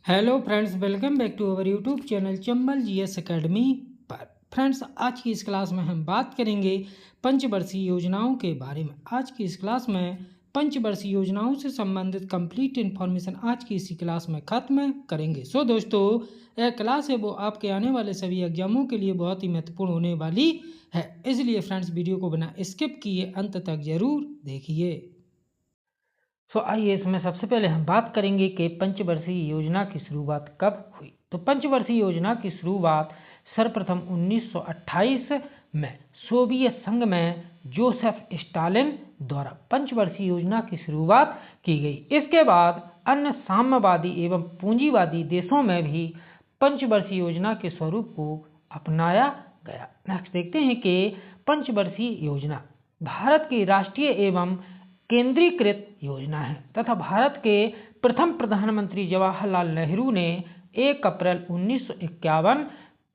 Hello friends, welcome back to our YouTube channel Chambal GS academy पर। Friends, आज की इस क्लास में हम बात करेंगे पंचवर्षीय योजनाओं के बारे में। आज की इस क्लास में पंचवर्षीय योजनाओं से संबंधित कंप्लीट इन्फॉर्मेशन आज की इसी क्लास में खत्म करेंगे। सो दोस्तों, यह क्लास है वो आपके आने वाले सभी एग्जामों के लिए बहुत ही महत्वपूर्ण होने वाली है, इसलिए फ्रेंड्स वीडियो को बिना स्किप किए अंत तक जरूर देखिए। आइए इसमें सबसे पहले हम बात करेंगे कि पंचवर्षीय योजना की शुरुआत कब हुई। तो पंचवर्षीय योजना की शुरुआत सर्वप्रथम 1928 में सोवियत संघ में जोसेफ स्टालिन द्वारा पंचवर्षीय योजना की शुरुआत की गई। इसके बाद अन्य साम्यवादी एवं पूंजीवादी देशों में भी पंचवर्षीय योजना के स्वरूप को अपनाया गया। नेक्स्ट देखते हैं कि पंचवर्षीय योजना भारत की राष्ट्रीय एवं केंद्रीकृत योजना है तथा भारत के प्रथम प्रधानमंत्री जवाहरलाल नेहरू ने 1 अप्रैल 1951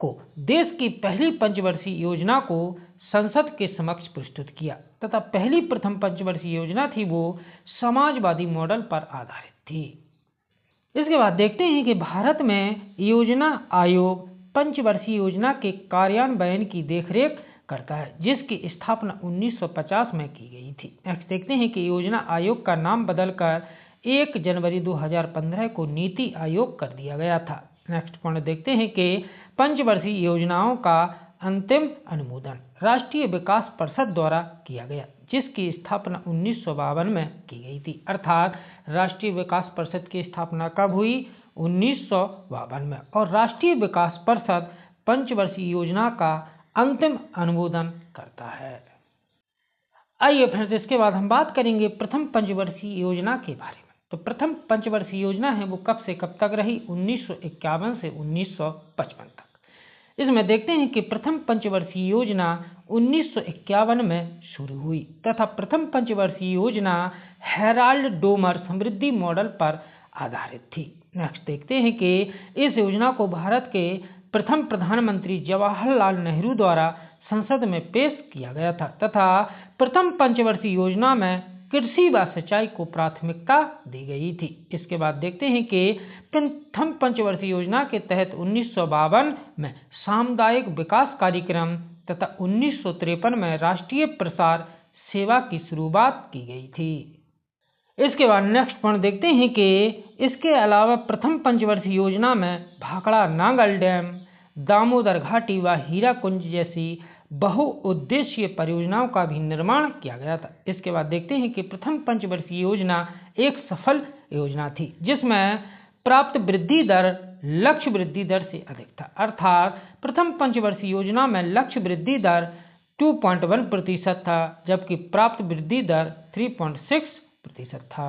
को देश की पहली पंचवर्षीय योजना को संसद के समक्ष प्रस्तुत किया तथा पहली प्रथम पंचवर्षीय योजना थी वो समाजवादी मॉडल पर आधारित थी। इसके बाद देखते हैं कि भारत में योजना आयोग पंचवर्षीय योजना के कार्यान्वयन की देखरेख करता है, जिसकी स्थापना 1950 में की गई थी। नेक्स्ट देखते हैं कि योजना आयोग का नाम बदलकर 1 जनवरी 2015 को नीति आयोग कर दिया गया था। नेक्स्ट पॉइंट देखते हैं कि पंचवर्षीय योजनाओं का अंतिम अनुमोदन राष्ट्रीय विकास परिषद द्वारा किया गया, जिसकी स्थापना 1952 में की गई थी। अर्थात राष्ट्रीय विकास परिषद की स्थापना कब हुई? 1952 में। और राष्ट्रीय विकास परिषद पंचवर्षीय योजना का अंतिम अनुमोदन करता है। आइए फ्रेंड्स, इसके बाद हम बात करेंगे प्रथम पंचवर्षीय योजना के बारे में। तो प्रथम पंचवर्षीय योजना है वो कब से कब तक रही? 1951 से 1955 तक। इसमें देखते हैं कि प्रथम पंचवर्षीय योजना 1951 में शुरू हुई तथा प्रथम पंचवर्षीय योजना हेराल्ड डोमर समृद्धि मॉडल पर आधारित थी। नेक्स्ट देखते हैं कि इस योजना को भारत के प्रथम प्रधानमंत्री जवाहरलाल नेहरू द्वारा संसद में पेश किया गया था तथा प्रथम पंचवर्षीय योजना में कृषि व सिंचाई को प्राथमिकता दी गई थी। इसके बाद देखते हैं कि प्रथम पंचवर्षीय योजना के तहत 1952 में सामुदायिक विकास कार्यक्रम तथा 1953 में राष्ट्रीय प्रसार सेवा की शुरुआत की गई थी। इसके बाद नेक्स्ट पॉइंट देखते हैं कि इसके अलावा प्रथम पंचवर्षीय योजना में भाखड़ा नांगल डैम, दामोदर घाटी व हीराकुंज जैसी बहुउद्देशीय परियोजनाओं का भी निर्माण किया गया था। इसके बाद देखते हैं कि प्रथम पंचवर्षीय योजना एक सफल योजना थी, जिसमें प्राप्त वृद्धि दर लक्ष्य वृद्धि दर से अधिक था। अर्थात प्रथम पंचवर्षीय योजना में लक्ष्य वृद्धि दर 2.1% था, जबकि प्राप्त वृद्धि दर 3.6% था।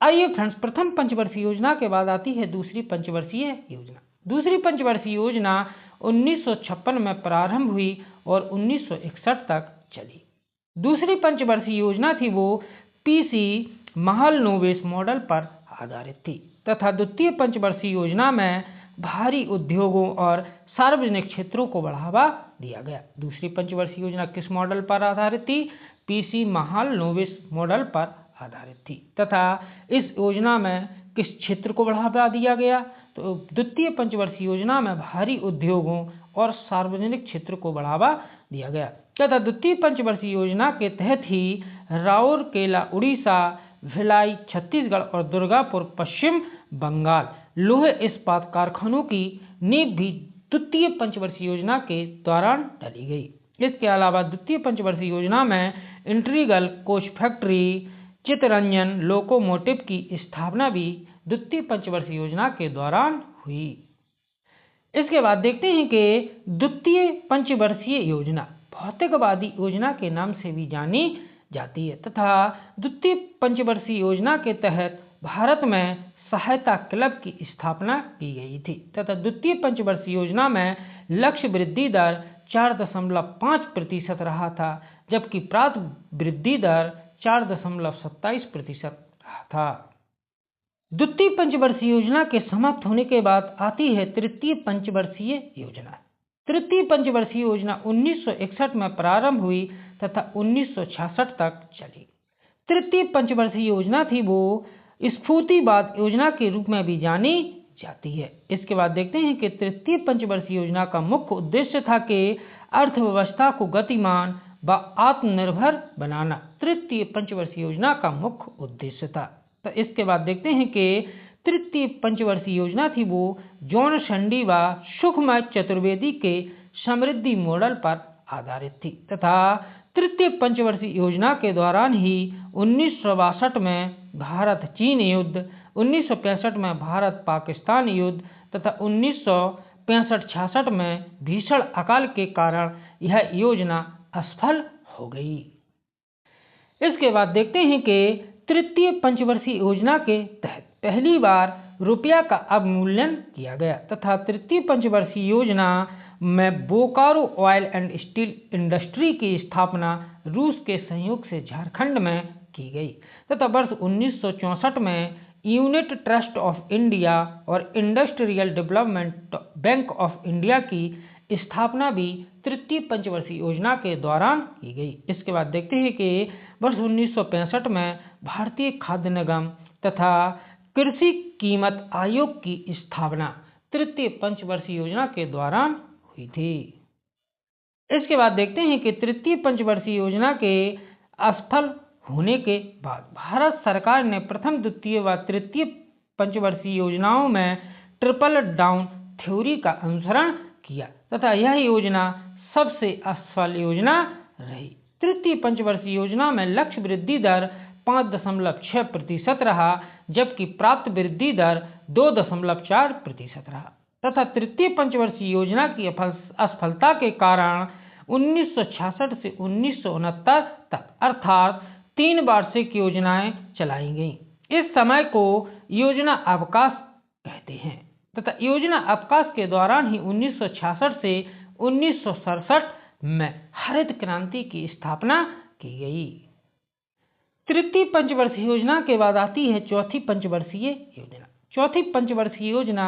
आइए फ्रेंड्स, प्रथम पंचवर्षीय योजना के बाद आती है दूसरी पंचवर्षीय योजना। दूसरी पंचवर्षीय योजना 1956 में प्रारंभ हुई और 1961 तक चली। दूसरी पंचवर्षीय योजना थी वो पीसी महालनोबिस मॉडल पर आधारित थी तथा द्वितीय पंचवर्षीय योजना में भारी उद्योगों और सार्वजनिक क्षेत्रों को बढ़ावा दिया गया। दूसरी पंचवर्षीय योजना किस मॉडल पर आधारित थी? पीसी महालनोबिस मॉडल पर आधारित थी तथा इस योजना में किस क्षेत्र को बढ़ावा दिया गया? तो द्वितीय पंचवर्षीय योजना में भारी उद्योगों और सार्वजनिक क्षेत्र को बढ़ावा दिया गया तथा द्वितीय पंचवर्षीय योजना के तहत ही राउरकेला उड़ीसा, भिलाई छत्तीसगढ़ और दुर्गापुर पश्चिम बंगाल लोहे इस्पात कारखानों की नींव भी द्वितीय पंचवर्षीय योजना के दौरान डाली गई। इसके अलावा द्वितीय पंचवर्षीय योजना में integral coach factory, Chittaranjan locomotive की स्थापना भी द्वितीय पंचवर्षीय योजना के दौरान हुई। इसके बाद देखते हैं कि द्वितीय पंचवर्षीय योजना भौतिकवादी योजना के नाम से भी जानी जाती है तथा द्वितीय पंचवर्षीय योजना के तहत भारत में सहायता क्लब की स्थापना की गई थी तथा द्वितीय पंचवर्षीय योजना में लक्ष्य वृद्धि दर 4.5% रहा था, जबकि प्राप्त वृद्धि दर 4.27% रहा था। द्वितीय पंचवर्षीय योजना के समाप्त होने के बाद आती है तृतीय पंचवर्षीय योजना। तृतीय पंचवर्षीय योजना 1961 में प्रारंभ हुई तथा 1966 तक चली। तृतीय पंचवर्षीय योजना थी वो स्फूर्तिवाद योजना के रूप में भी जानी जाती है। इसके बाद देखते हैं कि तृतीय पंचवर्षीय योजना का मुख्य उद्देश्य था कि अर्थव्यवस्था को गतिमान व आत्मनिर्भर बनाना। तृतीय पंचवर्षीय योजना का मुख्य उद्देश्य था। तो इसके बाद देखते हैं कि तृतीय पंचवर्षीय योजना थी वो जॉन संडी व सुखमय चतुर्वेदी के समृद्धि मॉडल पर आधारित थी तथा तृतीय पंचवर्षीय योजना के दौरान ही 1962 में भारत चीन युद्ध, 1965 में भारत पाकिस्तान युद्ध तथा 1965-66 में भीषण अकाल के कारण यह योजना असफल हो गई। इसके बाद देखते हैं कि तृतीय पंचवर्षीय योजना के तहत पहली बार रुपया का अवमूल्यन किया गया तथा तृतीय पंचवर्षीय योजना में Bokaro oil and steel industry की स्थापना रूस के सहयोग से झारखंड में की गई तथा वर्ष 1964 में यूनिट ट्रस्ट ऑफ इंडिया और industrial development bank of India की स्थापना भी तृतीय पंचवर्षीय योजना के दौरान की गई। इसके बाद देखते हैं कि वर्ष 1965 में भारतीय खाद्य निगम तथा कृषि कीमत आयोग की स्थापना तृतीय पंचवर्षीय योजना के दौरान हुई थी। इसके बाद देखते हैं कि तृतीय पंचवर्षीय योजना के असफल होने के बाद भारत सरकार ने प्रथम, द्वितीय व तृतीय पंचवर्षीय योजनाओं में ट्रिपल डाउन थ्योरी का अनुसरण किया तथा यह योजना सबसे असफल योजना रही। तृतीय पंचवर्षीय योजना में लक्ष्य वृद्धि दर 5.6% रहा जबकि प्राप्त वृद्धि दर 2.4% रहा तथा तृतीय पंचवर्षीय योजना की असफलता के कारण 1966 से 1969 तक अर्थात 3 वार्षिक योजनाएं चलाई गईं। इस समय को योजना अवकाश कहते हैं तथा योजना अवकाश के दौरान ही 1966 से 1967 में हरित क्रांति की स्थापना की गई। तृतीय पंचवर्षीय योजना के बाद आती है चौथी पंचवर्षीय योजना। चौथी पंचवर्षीय योजना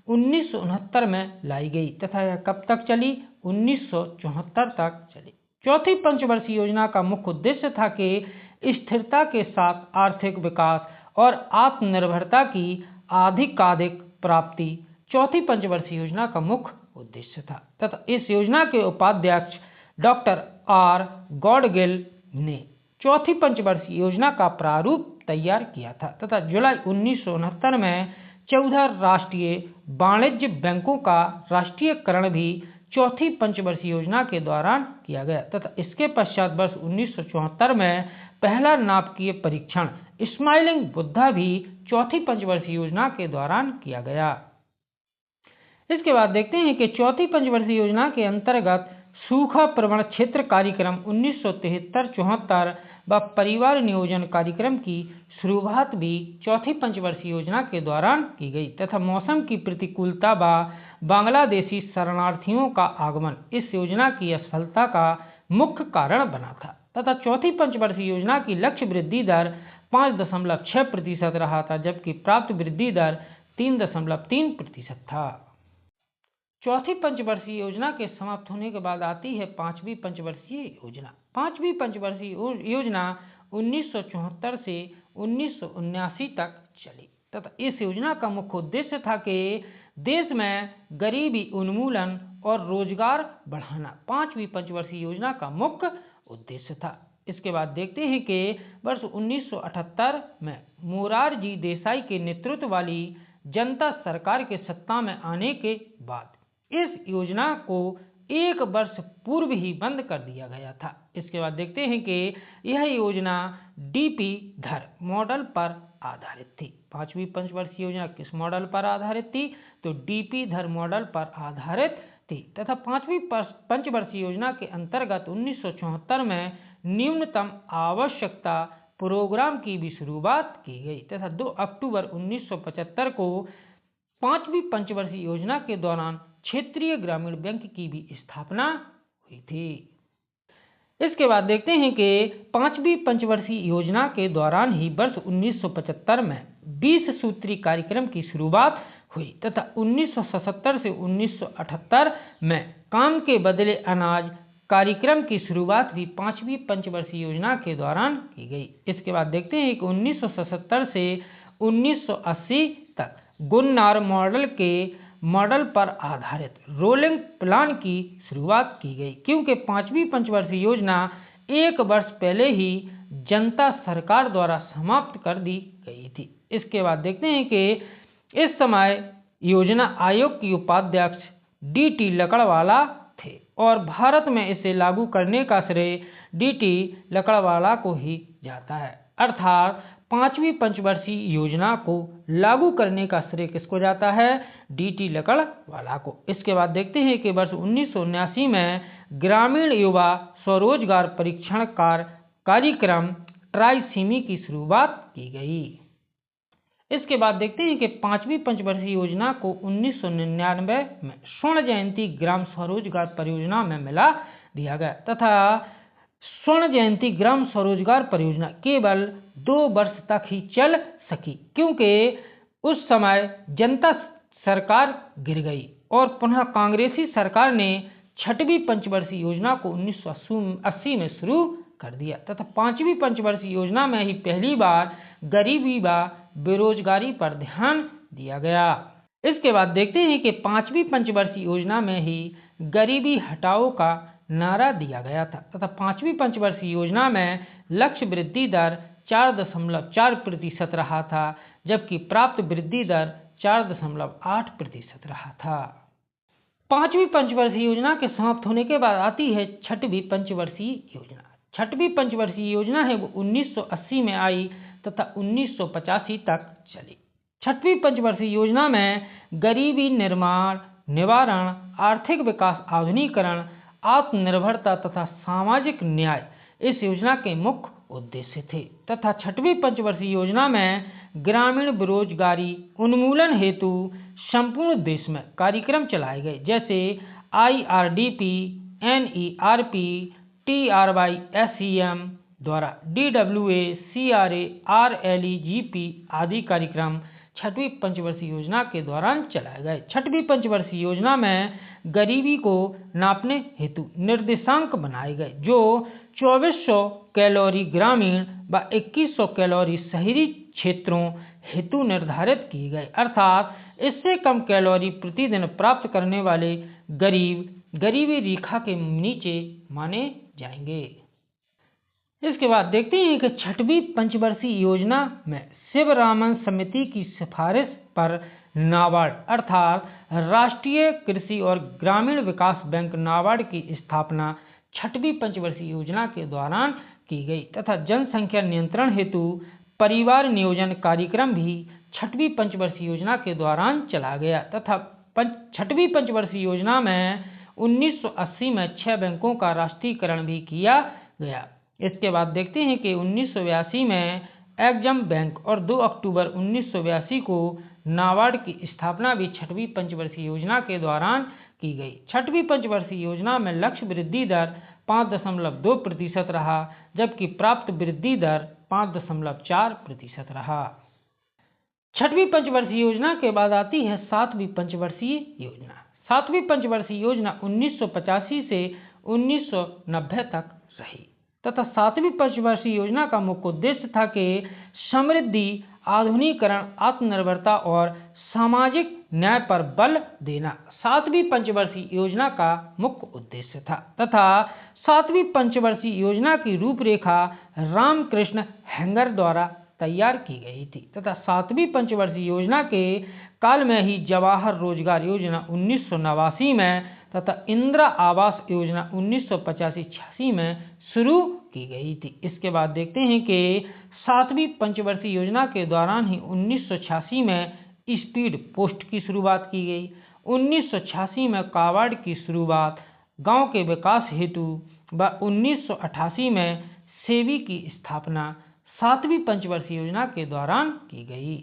1969 में लाई गई तथा यह कब तक चली? 1974 तक चली। चौथी पंचवर्षीय योजना का मुख्य उद्देश्य था कि स्थिरता के साथ आर्थिक विकास और आत्मनिर्भरता की अधिकाधिक प्राप्ति चौथी पंचवर्षीय योजना का मुख्य उद्देश्य था तथा इस योजना के उपाध्यक्ष डॉक्टर आर गॉडगिल ने चौथी पंचवर्षीय योजना का प्रारूप तैयार किया था तथा जुलाई 1969 में 14 राष्ट्रीय वाणिज्य बैंकों का राष्ट्रीयकरण भी चौथी पंचवर्षीय योजना के दौरान किया गया तथा इसके पश्चात वर्ष 1974 में पहला नाभिकीय परीक्षण स्माइलिंग बुद्धा भी चौथी पंचवर्षीय योजना के दौरान किया गया। इसके बाद देखते हैं कि चौथी पंचवर्षीय योजना के अंतर्गत सूखा प्रवण क्षेत्र कार्यक्रम 1973-74 व परिवार नियोजन कार्यक्रम की शुरुआत भी चौथी पंचवर्षीय योजना के दौरान की गई तथा मौसम की प्रतिकूलता व बांग्लादेशी शरणार्थियों का आगमन इस योजना की असफलता का मुख्य कारण बना था तथा चौथी पंचवर्षीय योजना की लक्ष्य वृद्धि दर 5.6% रहा था जबकि प्राप्त वृद्धि दर 3.3% था। चौथी पंचवर्षीय योजना के समाप्त होने के बाद आती है पांचवी पंचवर्षीय योजना। पांचवी पंचवर्षीय योजना 1974 से 1979 तक चली तथा इस योजना का मुख्य उद्देश्य था कि देश में गरीबी उन्मूलन और रोजगार बढ़ाना पांचवी पंचवर्षीय योजना का मुख्य उद्देश्य था। इसके बाद देखते हैं कि वर्ष 1978 में मोरारजी देसाई के नेतृत्व वाली जनता सरकार के सत्ता में आने के बाद इस योजना को 1 वर्ष पूर्व ही बंद कर दिया गया था। इसके बाद देखते हैं कि यह योजना डीपी धर मॉडल पर आधारित थी। पांचवी पंचवर्षीय योजना किस मॉडल पर आधारित थी? तो डीपी धर मॉडल पर आधारित थी तथा पांचवी पंचवर्षीय योजना के अंतर्गत 1974 में न्यूनतम आवश्यकता प्रोग्राम की भी शुरुआत की गई तथा 2 अक्टूबर 1975 को पांचवी पंचवर्षीय योजना के दौरान क्षेत्रीय ग्रामीण बैंक की भी स्थापना हुई थी। इसके बाद देखते हैं कि पांचवी पंचवर्षीय योजना के दौरान ही वर्ष 1975 में 20 सूत्री कार्यक्रम की शुरुआत हुई तथा 1977 से 1978 में काम के बदले अनाज कार्यक्रम की शुरुआत भी पांचवी पंचवर्षीय योजना के दौरान की गई। इसके बाद देखते हैं कि 1977 से 1980 तक गुन्नार मॉडल पर आधारित रोलिंग प्लान की शुरुआत की गई, क्योंकि 5वीं पंचवर्षीय योजना 1 वर्ष पहले ही जनता सरकार द्वारा समाप्त कर दी गई थी। इसके बाद देखते हैं कि इस समय योजना आयोग की उपाध्यक्ष डी.टी. लकड़वाला थे और भारत में इसे लागू करने का श्रेय डी.टी. लकड़वाला को ही जाता है। अर्थात 5वीं पंचवर्षीय योजना को लागू करने का श्रेय किसको जाता है? डी.टी. लकड़वाला को। इसके बाद देखते हैं कि वर्ष 1979 में ग्रामीण युवा स्वरोजगार परीक्षण कार्यक्रम ट्राइसीमी की शुरुआत की गई। इसके बाद देखते हैं कि 5वीं पंचवर्षीय योजना को 1999 में स्वर्ण जयंती ग्राम स्वरोजगार परियोजना में मिला दिया गया तथा स्वर्ण जयंती ग्राम स्वरोजगार परियोजना केवल 2 वर्ष तक ही चल सकी, क्योंकि उस समय जनता सरकार गिर गई और पुनः कांग्रेसी सरकार ने 6वीं पंचवर्षीय योजना को 1980 में शुरू कर दिया तथा 5वीं पंचवर्षीय योजना में ही पहली बार गरीबी व बेरोजगारी पर ध्यान दिया गया। इसके बाद देखते हैं कि 5वीं पंचवर्षीय योजना में ही गरीबी हटाओ का नारा दिया गया था तथा 5वीं पंचवर्षीय योजना में लक्ष्य वृद्धि दर 4.4% रहा था, जबकि प्राप्त वृद्धि दर 4.8% रहा था। 5वीं पंचवर्षीय योजना के समाप्त होने के बाद आती है 6वीं पंचवर्षीय योजना। 6वीं पंचवर्षीय योजना है वो 1980 में आई तथा 1985 तक चली। 6वीं पंचवर्षीय योजना में गरीबी निर्माण, निवारण, आर्थिक विकास, आधुनिकीकरण, आत्मनिर्भरता तथा सामाजिक न्याय इस योजना के मुख्य उद्देश्य थे तथा 6वीं पंचवर्षीय योजना में ग्रामीण बेरोजगारी उन्मूलन हेतु संपूर्ण देश में कार्यक्रम चलाए गए, जैसे IRDP, NERP, TRY-SEM द्वारा DWA, CRA, RLEGP आदि कार्यक्रम 6वीं पंचवर्षीय योजना के दौरान चलाए गए। 6वीं पंचवर्षीय योजना में गरीबी को नापने हेतु निर्देशांक बनाए गए, जो 2400 कैलोरी ग्रामीण व 2100 कैलोरी शहरी क्षेत्रों हेतु निर्धारित किए गए। अर्थात इससे कम कैलोरी प्रतिदिन प्राप्त करने वाले गरीब गरीबी रेखा के नीचे माने जाएंगे। इसके बाद देखते हैं कि 6वीं पंचवर्षीय योजना में शिवरामन समिति की सिफारिश पर नाबार्ड अर्थात राष्ट्रीय कृषि और ग्रामीण विकास बैंक नाबार्ड की स्थापना 6वीं पंचवर्षीय योजना के दौरान की गई तथा जनसंख्या नियंत्रण हेतु परिवार नियोजन कार्यक्रम भी 6वीं पंचवर्षीय योजना के दौरान चला गया तथा 6वीं पंचवर्षीय योजना में 1980 में 6 बैंकों का राष्ट्रीयकरण भी किया गया। इसके बाद देखते हैं कि 1982 में एग्जाम बैंक और 2 अक्टूबर 1982 को नाबार्ड की स्थापना भी 6वीं पंचवर्षीय योजना के दौरान की गई। 6वीं पंचवर्षीय योजना में लक्ष्य वृद्धि दर 5.2% रहा, जबकि प्राप्त वृद्धि दर 5.4% रहा। 6वीं पंचवर्षीय योजना के बाद आती है 7वीं पंचवर्षीय योजना। 7वीं पंचवर्षीय योजना 1985 से 1990 तक रही तथा 7वीं पंचवर्षीय योजना का मुख्य उद्देश्य था कि समृद्धि, आधुनिकीकरण, आत्मनिर्भरता और सामाजिक न्याय पर बल देना 7वीं पंचवर्षीय योजना का मुख्य उद्देश्य था तथा 7वीं पंचवर्षीय योजना की रूपरेखा रामकृष्ण हेगड़े द्वारा तैयार की गई थी तथा 7वीं पंचवर्षीय योजना के काल में ही जवाहर रोजगार योजना 1989 में तथा इंदिरा आवास योजना 1985-86 में शुरू की गई थी। इसके बाद देखते हैं कि 7वीं पंचवर्षीय योजना के दौरान ही 1986 में स्पीड पोस्ट की शुरुआत की गई। 1986 में काबाड़ की शुरुआत गांव के विकास हेतु व 1988 में सेवी की स्थापना 7वीं पंचवर्षीय योजना के दौरान की गई।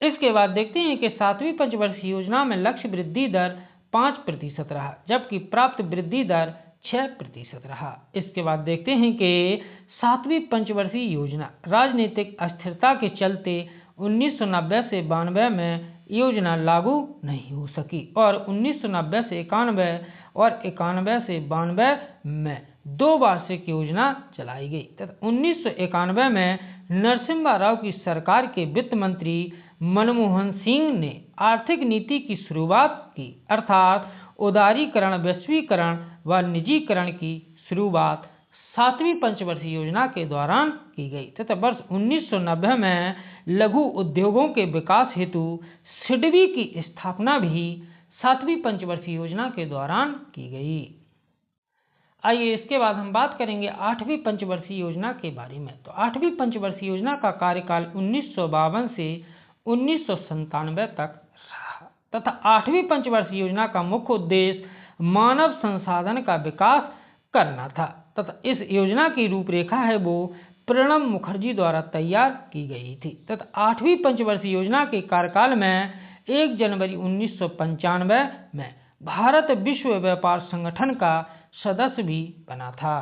इसके बाद देखते हैं कि 7वीं पंचवर्षीय योजना में लक्ष्य वृद्धि दर 5% रहा, जबकि प्राप्त वृद्धि दर 6% रहा। इसके बाद देखते हैं कि 7वीं पंचवर्षीय योजना राजनीतिक अस्थिरता के चलते 1990 से 92 में योजना लागू नहीं हो सकी और 1990 से 91 और 91 से 92 में 2 वार्षिक योजना चलाई गई तथा 1991 में नरसिम्हा राव की सरकार के वित्त मंत्री मनमोहन सिंह ने आर्थिक नीति की शुरुआत की, अर्थात उदारीकरण, वैश्वीकरण व निजीकरण की शुरुआत 7वीं पंचवर्षीय योजना के दौरान की गई तथा वर्ष 1990 में लघु उद्योगों के विकास हेतु सिडबी की स्थापना भी 7वीं पंचवर्षीय योजना के दौरान की गई। आइए इसके बाद हम बात करेंगे 8वीं पंचवर्षीय योजना के बारे में। तो 8वीं पंचवर्षीय योजना का कार्यकाल 1952 से 1997 तक रहा तथा 8वीं पंचवर्षीय योजना का मुख्य उद्देश्य मानव संसाधन का विकास करना था तथा इस योजना की रूपरेखा है वो प्रणब मुखर्जी द्वारा तैयार की गई थी तथा 8वीं पंचवर्षीय योजना के कार्यकाल में 1 जनवरी 1995 में भारत विश्व व्यापार संगठन का सदस्य भी बना था।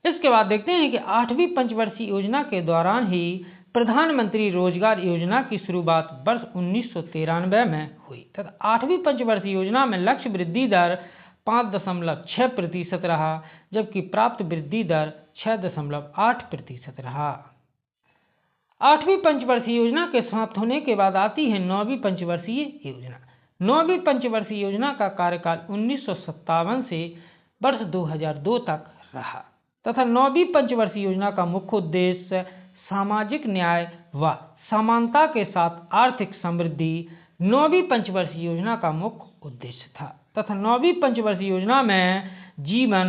इसके बाद देखते हैं कि 8वीं पंचवर्षीय योजना के दौरान ही प्रधानमंत्री रोजगार योजना की शुरुआत वर्ष 1993 में हुई तथा 8वीं पंचवर्षीय योजना में लक्ष्य वृद्धि दर 5.6% रहा, जबकि प्राप्त वृद्धि दर 6.8% रहा। 8वीं पंचवर्षीय योजना के समाप्त होने के बाद आती है 9वीं पंचवर्षीय योजना। 9वीं पंचवर्षीय योजना का कार्यकाल 1957 से वर्ष 2002 तक रहा तथा 9वीं पंचवर्षीय योजना का मुख्य उद्देश्य सामाजिक न्याय व समानता के साथ आर्थिक समृद्धि 9वीं पंचवर्षीय योजना का मुख्य उद्देश्य था तथा 9वीं पंचवर्षीय योजना में जीवन,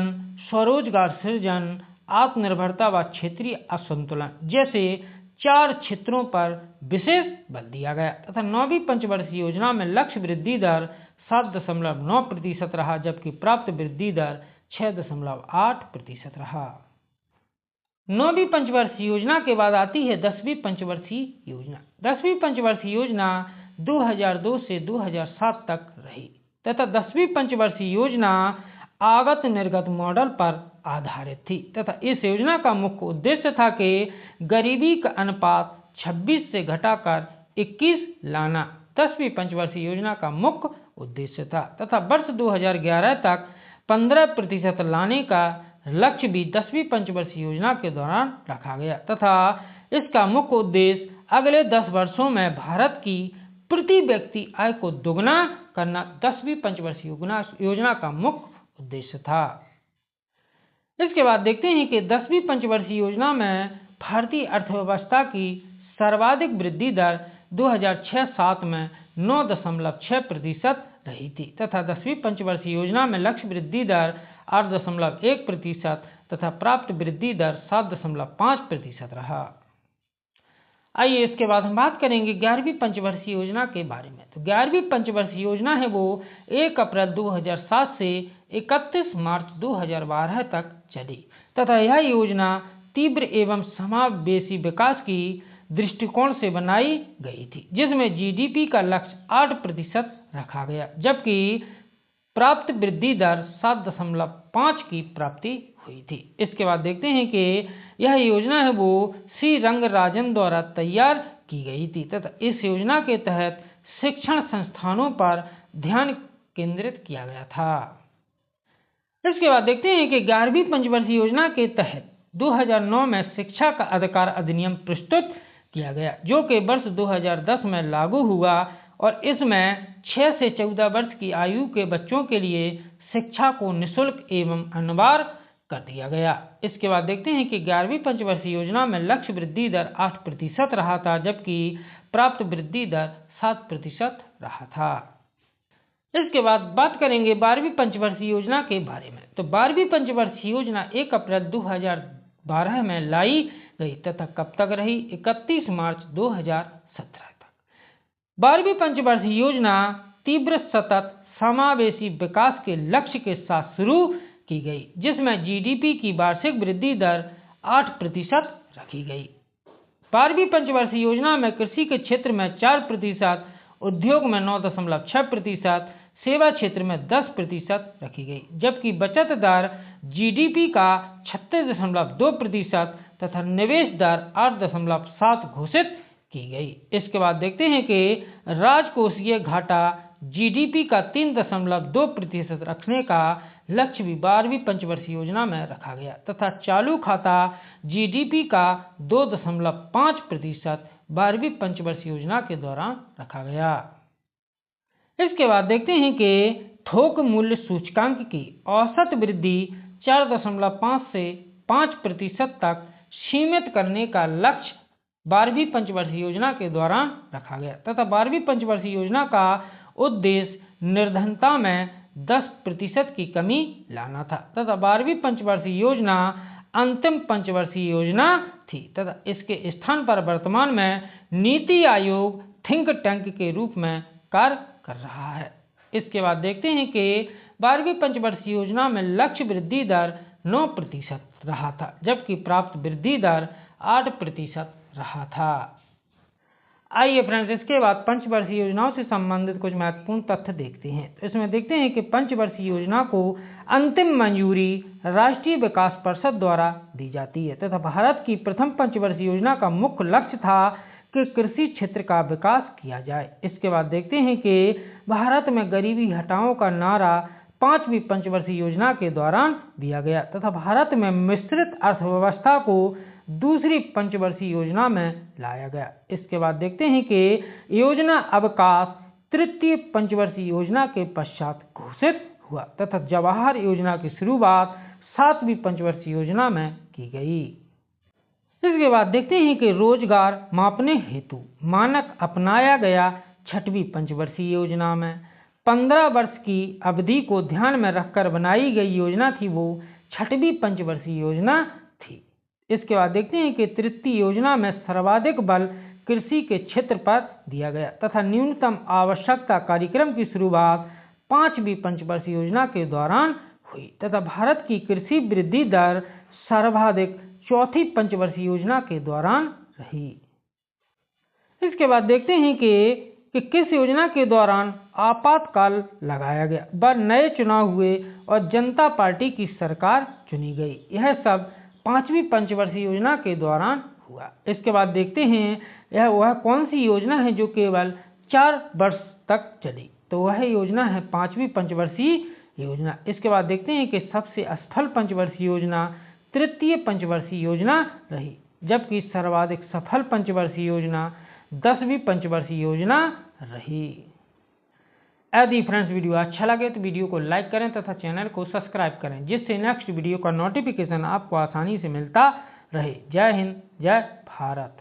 स्वरोजगार सृजन, आत्मनिर्भरता व क्षेत्रीय असंतुलन जैसे 4 क्षेत्रों पर विशेष बल दिया गया तथा 9वीं पंचवर्षीय योजना में लक्ष्य वृद्धि दर 7.9% रहा, जबकि प्राप्त वृद्धि दर 6.8% रहा। 9वीं पंचवर्षीय योजना के बाद आती है 10वीं पंचवर्षीय योजना। 10वीं पंचवर्षीय योजना 2002 से 2007 तक रही तथा 10वीं पंचवर्षीय योजना आगत निर्गत मॉडल पर आधारित थी तथा इस योजना का मुख्य उद्देश्य था कि गरीबी का अनुपात 26 से घटाकर 21 लाना 10वीं पंचवर्षीय योजना का मुख्य उद्देश्य था तथा वर्ष 2011 तक 15% लाने का लक्ष्य भी 10वीं पंचवर्षीय योजना के दौरान रखा गया तथा इसका मुख्य उद्देश्य अगले 10 वर्षों में भारत की प्रति व्यक्ति आय को दोगुना करना 10वीं पंचवर्षीय योजना का मुख्य उद्देश्य था। इसके बाद देखते हैं कि 10वीं पंचवर्षीय योजना में भारतीय अर्थव्यवस्था की सर्वाधिक वृद्धि दर 2006-07 में 9.6% रही थी तथा 10वीं पंचवर्षीय योजना में लक्ष्य वृद्धि दर 8.1% तथा प्राप्त वृद्धि दर 7.5% रहा। आइए इसके बाद हम बात करेंगे 11वीं पंचवर्षीय योजना के बारे में। तो 11वीं पंचवर्षीय योजना है वो 1 अप्रैल 2007 से 31 मार्च 2012 तक चली तथा यह योजना तीव्र एवं समावेशी विकास की दृष्टिकोण से बनाई गई थी, जिसमें जीडीपी का लक्ष्य 8% रखा गया, जबकि प्राप्त वृद्धि दर 7.5 की प्राप्ति हुई थी। इसके बाद देखते हैं कि यह योजना है वो सी रंगराजन द्वारा तैयार की गई थी तथा इस योजना के तहत शिक्षण संस्थानों पर ध्यान केंद्रित किया गया था। इसके बाद देखते हैं कि 11वीं पंचवर्षीय योजना के तहत 2009 में शिक्षा का अधिकार अधिनियम प्रस्तुत किया गया, जो कि वर्ष 2010 में लागू हुआ और इसमें 6 से 14 वर्ष की आयु के बच्चों के लिए शिक्षा को निःशुल्क एवं अनिवार्य कर दिया गया। इसके बाद देखते हैं कि 11वीं पंचवर्षीय योजना में लक्ष्य वृद्धि दर 8% रहा था, जबकि प्राप्त वृद्धि दर 7% रहा था। इसके बाद बात करेंगे 12वीं पंचवर्षीय योजना के बारे में। तो 12वीं पंचवर्षीय योजना 1 अप्रैल 2012 में लाई गई तथा कब तक रही? 31 मार्च 2017 तक। 12वीं पंचवर्षीय योजना तीव्र, सतत, समावेशी विकास के लक्ष्य के साथ शुरू की गई, जिसमें जीडीपी की वार्षिक वृद्धि दर 8% रखी गई। 12वीं पंचवर्षीय योजना में कृषि के क्षेत्र में 4%, उद्योग में 9.6%, सेवा क्षेत्र में 10% रखी गई, जबकि बचत दर जीडीपी का 36.2% तथा निवेश दर 8.7 घोषित की गई। इसके बाद देखते हैं कि राजकोषीय घाटा जीडीपी का 3.2% रखने का लक्ष्य भी 12वीं पंचवर्षीय योजना में रखा गया तथा चालू खाता जीडीपी का 2.5% 12वीं पंचवर्षीय योजना के दौरान रखा गया। इसके बाद देखते हैं कि थोक मूल्य सूचकांक की औसत वृद्धि 4.5 से 5% तक सीमित करने का लक्ष्य 12वीं पंचवर्षीय योजना के दौरान रखा गया तथा 12वीं पंचवर्षीय योजना का उद्देश्य निर्धनता में 10% की कमी लाना था तथा 12वीं पंचवर्षीय योजना अंतिम पंचवर्षीय योजना थी तथा इसके स्थान पर वर्तमान में नीति आयोग थिंक टैंक के रूप में कार्य कर रहा है। इसके बाद देखते हैं कि 12वीं पंचवर्षीय योजना में लक्ष्य वृद्धि दर 9% रहा था जबकि प्राप्त वृद्धि दर 8% रहा था। आइए फ्रेंड्स, इसके बाद पंचवर्षीय योजनाओं से संबंधित कुछ महत्वपूर्ण तथ्य देखते हैं। तो इसमें देखते हैं कि पंचवर्षीय योजना को अंतिम मंजूरी राष्ट्रीय विकास परिषद द्वारा दी जाती है तथा भारत की प्रथम पंचवर्षीय योजना का मुख्य लक्ष्य था कि कृषि क्षेत्र का विकास किया जाए। इसके बाद देखते हैं कि भारत में गरीबी हटाओ का नारा 5वीं पंचवर्षीय योजना के दौरान दिया गया तथा भारत में मिश्रित अर्थव्यवस्था को दूसरी पंचवर्षीय योजना में लाया गया। इसके बाद देखते हैं कि योजना अवकाश तृतीय पंचवर्षीय योजना के पश्चात घोषित हुआ तथा जवाहर योजना की शुरुआत 7वीं पंचवर्षीय योजना में की गई। इसके बाद देखते हैं कि रोजगार मापने हेतु मानक अपनाया गया 6वीं पंचवर्षीय योजना में 15 वर्ष की अवधि को ध्यान में रखकर बनाई गई योजना थी वो 6वीं पंचवर्षीय योजना थी। इसके बाद देखते हैं कि तृतीय योजना में सर्वाधिक बल कृषि के क्षेत्र पर दिया गया तथा न्यूनतम आवश्यकता कार्यक्रम की शुरुआत 5वीं पंचवर्षीय योजना के दौरान हुई तथा भारत की कृषि वृद्धि दर सर्वाधिक 4थी पंचवर्षीय योजना के दौरान रही। इसके बाद देखते हैं कि किस योजना के दौरान आपातकाल लगाया गया, व नए चुनाव हुए और जनता पार्टी की सरकार चुनी गई। यह सब 5वीं पंचवर्षीय योजना के दौरान हुआ। इसके बाद देखते हैं यह वह कौन सी योजना है जो केवल 4 वर्ष तक चली, तो वह योजना है 5वीं पंचवर्षीय योजना। इसके बाद देखते हैं कि सबसे असफल पंचवर्षीय योजना तृतीय पंचवर्षीय योजना रही जबकि सर्वाधिक सफल पंचवर्षीय योजना 10वीं पंचवर्षीय योजना रही। यदि फ्रेंड्स वीडियो अच्छा लगे तो वीडियो को लाइक करें तथा चैनल को सब्सक्राइब करें जिससे नेक्स्ट वीडियो का नोटिफिकेशन आपको आसानी से मिलता रहे। जय हिंद, जय भारत।